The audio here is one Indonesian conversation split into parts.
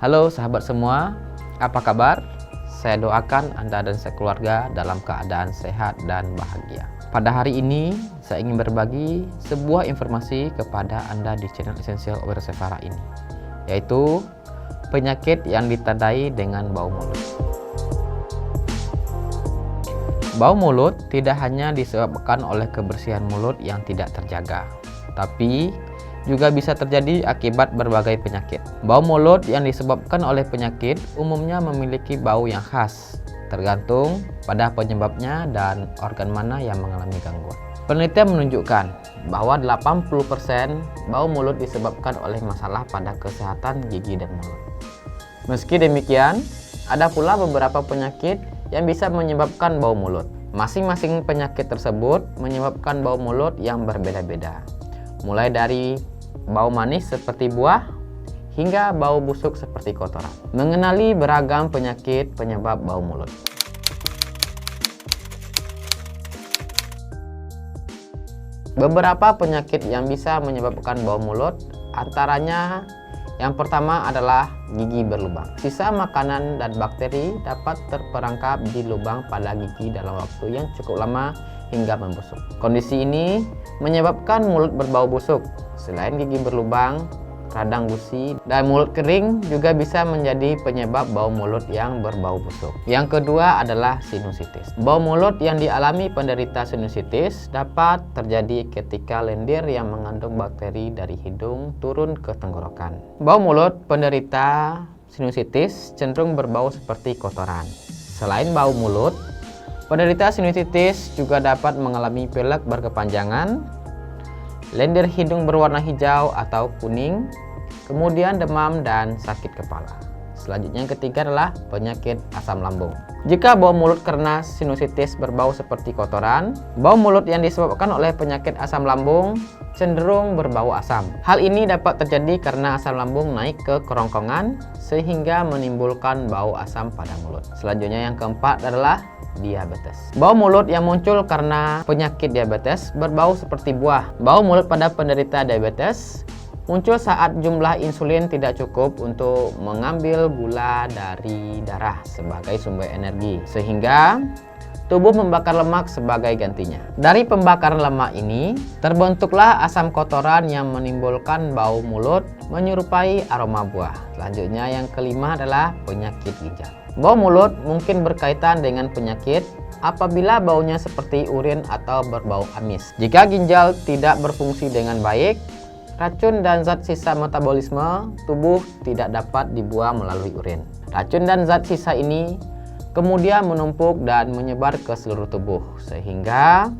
Halo sahabat semua, apa kabar? Saya doakan Anda dan sekeluarga dalam keadaan sehat dan bahagia. Pada hari ini, saya ingin berbagi sebuah informasi kepada Anda di channel Essential Ovirosepara ini, yaitu penyakit yang ditandai dengan bau mulut. Bau mulut tidak hanya disebabkan oleh kebersihan mulut yang tidak terjaga, tapi juga bisa terjadi akibat berbagai penyakit. Bau mulut yang disebabkan oleh penyakit umumnya memiliki bau yang khas, tergantung pada penyebabnya dan organ mana yang mengalami gangguan. Penelitian menunjukkan bahwa 80% bau mulut disebabkan oleh masalah pada kesehatan gigi dan mulut. Meski demikian, ada pula beberapa penyakit yang bisa menyebabkan bau mulut. Masing-masing penyakit tersebut menyebabkan bau mulut yang berbeda-beda, mulai dari bau manis seperti buah hingga bau busuk seperti kotoran. Mengenali beragam penyakit penyebab bau mulut. Beberapa penyakit yang bisa menyebabkan bau mulut antaranya yang pertama adalah gigi berlubang. Sisa makanan dan bakteri dapat terperangkap di lubang pada gigi dalam waktu yang cukup lama hingga membusuk. Kondisi ini menyebabkan mulut berbau busuk. Selain gigi berlubang, radang gusi, dan mulut kering juga bisa menjadi penyebab bau mulut yang berbau busuk. Yang kedua adalah sinusitis. Bau mulut yang dialami penderita sinusitis dapat terjadi ketika lendir yang mengandung bakteri dari hidung turun ke tenggorokan. Bau mulut penderita sinusitis cenderung berbau seperti kotoran. Selain bau mulut, penderita sinusitis juga dapat mengalami pilek berkepanjangan, lendir hidung berwarna hijau atau kuning, kemudian demam dan sakit kepala. Selanjutnya yang ketiga adalah penyakit asam lambung. Jika bau mulut karena sinusitis berbau seperti kotoran, bau mulut yang disebabkan oleh penyakit asam lambung cenderung berbau asam. Hal ini dapat terjadi karena asam lambung naik ke kerongkongan sehingga menimbulkan bau asam pada mulut. Selanjutnya yang keempat adalah diabetes. Bau mulut yang muncul karena penyakit diabetes berbau seperti buah. Bau mulut pada penderita diabetes muncul saat jumlah insulin tidak cukup untuk mengambil gula dari darah sebagai sumber energi, sehingga tubuh membakar lemak sebagai gantinya. Dari pembakaran lemak ini, terbentuklah asam kotoran yang menimbulkan bau mulut menyerupai aroma buah. Selanjutnya yang kelima adalah penyakit ginjal. Bau mulut mungkin berkaitan dengan penyakit apabila baunya seperti urin atau berbau amis. Jika ginjal tidak berfungsi dengan baik, racun dan zat sisa metabolisme tubuh tidak dapat dibuang melalui urin. Racun dan zat sisa ini kemudian menumpuk dan menyebar ke seluruh tubuh, sehingga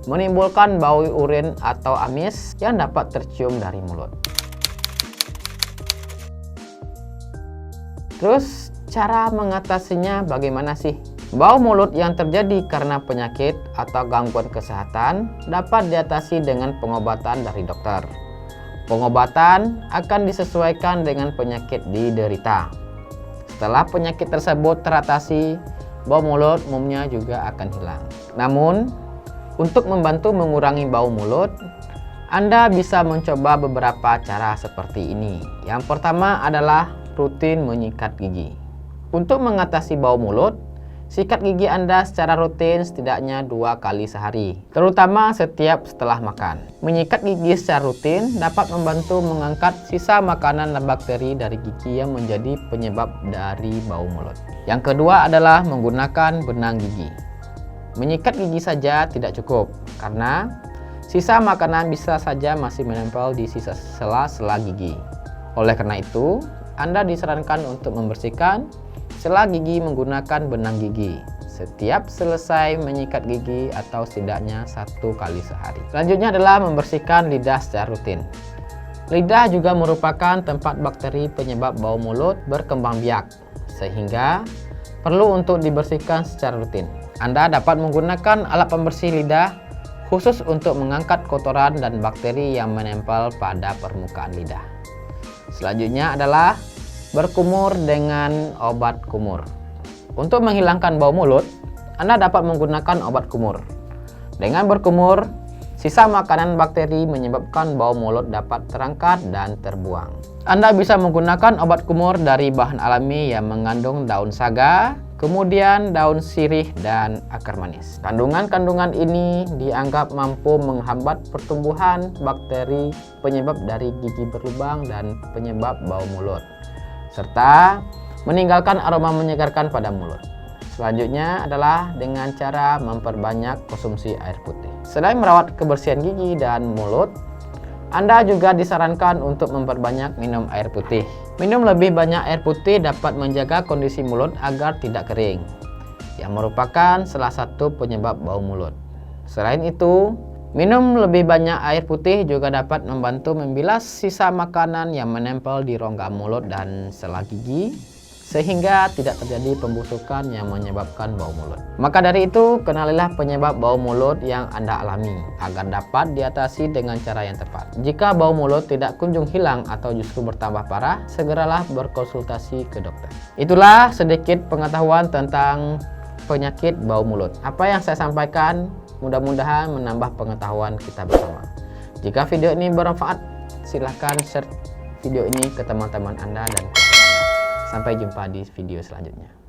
menimbulkan bau urin atau amis yang dapat tercium dari mulut. Terus cara mengatasinya bagaimana sih? Bau mulut yang terjadi karena penyakit atau gangguan kesehatan dapat diatasi dengan pengobatan dari dokter. Pengobatan akan disesuaikan dengan penyakit diderita. Setelah penyakit tersebut teratasi, bau mulut umumnya juga akan hilang. Namun, untuk membantu mengurangi bau mulut, Anda bisa mencoba beberapa cara seperti ini. Yang pertama adalah rutin menyikat gigi. Untuk mengatasi bau mulut, sikat gigi Anda secara rutin setidaknya 2 kali sehari, terutama setiap setelah makan. Menyikat gigi secara rutin dapat membantu mengangkat sisa makanan dan bakteri dari gigi yang menjadi penyebab dari bau mulut. Yang kedua adalah menggunakan benang gigi. Menyikat gigi saja tidak cukup, karena sisa makanan bisa saja masih menempel di sisa sela-sela gigi. Oleh karena itu, Anda disarankan untuk membersihkan sela gigi menggunakan benang gigi setiap selesai menyikat gigi atau setidaknya 1 kali sehari. Selanjutnya adalah membersihkan lidah secara rutin. Lidah juga merupakan tempat bakteri penyebab bau mulut berkembang biak, sehingga perlu untuk dibersihkan secara rutin. Anda dapat menggunakan alat pembersih lidah khusus untuk mengangkat kotoran dan bakteri yang menempel pada permukaan lidah. Selanjutnya adalah berkumur dengan obat kumur. Untuk menghilangkan bau mulut, Anda dapat menggunakan obat kumur. Dengan berkumur, Sisa makanan bakteri menyebabkan bau mulut dapat terangkat dan terbuang. Anda bisa menggunakan obat kumur dari bahan alami yang mengandung daun saga, kemudian daun sirih dan akar manis. Kandungan-kandungan ini dianggap mampu menghambat pertumbuhan bakteri penyebab dari gigi berlubang dan penyebab bau mulut, serta meninggalkan aroma menyegarkan pada mulut. Selanjutnya adalah dengan cara memperbanyak konsumsi air putih. Selain merawat kebersihan gigi dan mulut, Anda juga disarankan untuk memperbanyak minum air putih. Minum lebih banyak air putih dapat menjaga kondisi mulut agar tidak kering, yang merupakan salah satu penyebab bau mulut. Selain itu, minum lebih banyak air putih juga dapat membantu membilas sisa makanan yang menempel di rongga mulut dan sela gigi, sehingga tidak terjadi pembusukan yang menyebabkan bau mulut. Maka dari itu, kenalilah penyebab bau mulut yang Anda alami agar dapat diatasi dengan cara yang tepat. Jika bau mulut tidak kunjung hilang atau justru bertambah parah, segeralah berkonsultasi ke dokter. Itulah sedikit pengetahuan tentang penyakit bau mulut. Apa yang saya sampaikan mudah-mudahan menambah pengetahuan kita bersama. Jika video ini bermanfaat, silahkan share video ini ke teman-teman Anda dan sampai jumpa di video selanjutnya.